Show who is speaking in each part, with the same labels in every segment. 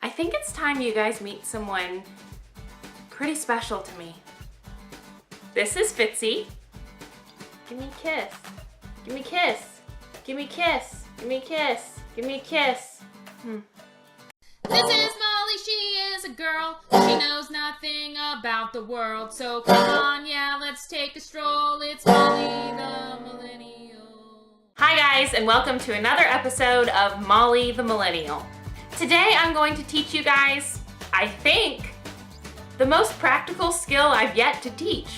Speaker 1: I think it's time you guys meet someone pretty special to me. This is Fitzy. Give me a kiss. Give me a kiss. Give me a kiss. Give me a kiss. Give me a kiss.
Speaker 2: This is Molly, she is a girl. She knows nothing about the world. So come on, yeah, let's take a stroll. It's Molly the Millennial.
Speaker 1: Hi guys, and welcome to another episode of Molly the Millennial. Today I'm going to teach you guys, I think, the most practical skill I've yet to teach.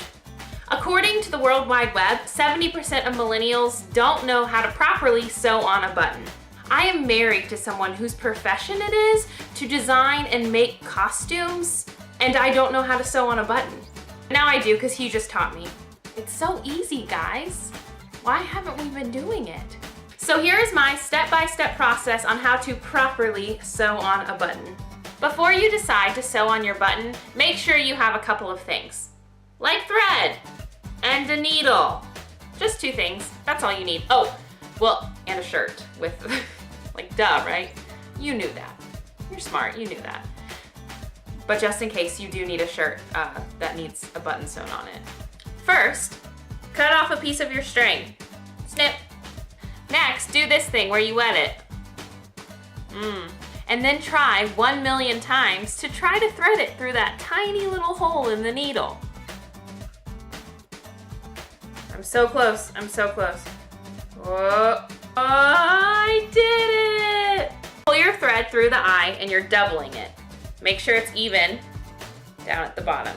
Speaker 1: According to the World Wide Web, 70% of millennials don't know how to properly sew on a button. I am married to someone whose profession it is to design and make costumes, and I don't know how to sew on a button. Now I do because he just taught me. It's so easy, guys. Why haven't we been doing it? So here is my step-by-step process on how to properly sew on a button. Before you decide to sew on your button, make sure you have a couple of things. Like thread and a needle. Just two things, that's all you need. Oh, well, and a shirt with, like, duh, right? You knew that. You're smart, you knew that. But just in case, you do need a shirt that needs a button sewn on it. First, cut off a piece of your string. Snip. Next, do this thing where you wet it. And then try 1,000,000 times to try to thread it through that tiny little hole in the needle. I'm so close, I'm so close. Whoa. Oh, I did it! Pull your thread through the eye and you're doubling it. Make sure it's even down at the bottom.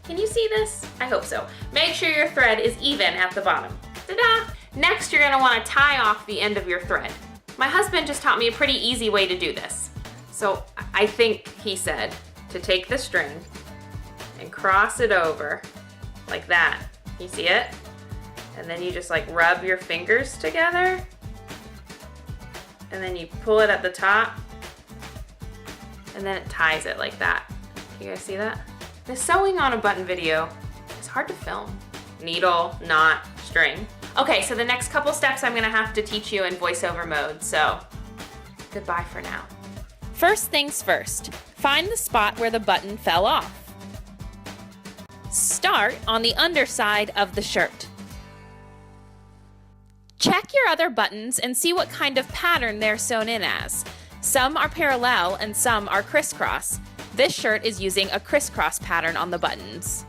Speaker 1: Can you see this? I hope so. Make sure your thread is even at the bottom. Ta-da! Next, you're gonna wanna tie off the end of your thread. My husband just taught me a pretty easy way to do this. So I think he said to take the string and cross it over like that. You see it? And then you just like rub your fingers together. And then you pull it at the top. And then it ties it like that. You guys see that? The sewing on a button video is hard to film. Needle, knot, string. Okay, so the next couple steps I'm gonna have to teach you in voiceover mode, so goodbye for now.
Speaker 2: First things first, find the spot where the button fell off. Start on the underside of the shirt. Check your other buttons and see what kind of pattern they're sewn in as. Some are parallel and some are crisscross. This shirt is using a crisscross pattern on the buttons.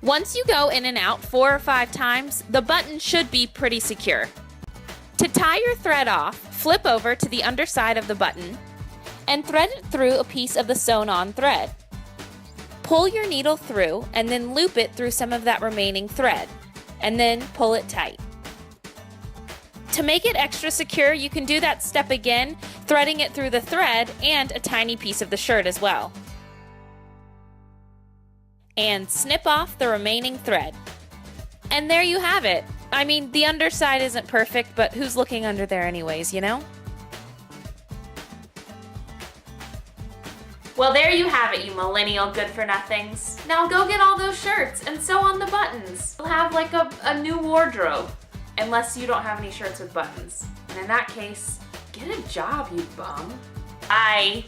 Speaker 2: Once you go in and out 4 or 5 times, the button should be pretty secure. To tie your thread off, flip over to the underside of the button and thread it through a piece of the sewn-on thread. Pull your needle through and then loop it through some of that remaining thread, and then pull it tight. To make it extra secure, you can do that step again, threading it through the thread and a tiny piece of the shirt as well. And snip off the remaining thread. And there you have it. I mean, the underside isn't perfect, but who's looking under there anyways, you know?
Speaker 1: Well, there you have it, you millennial good-for-nothings. Now go get all those shirts and sew on the buttons. You'll have like a new wardrobe, unless you don't have any shirts with buttons. And in that case, get a job, you bum. Bye.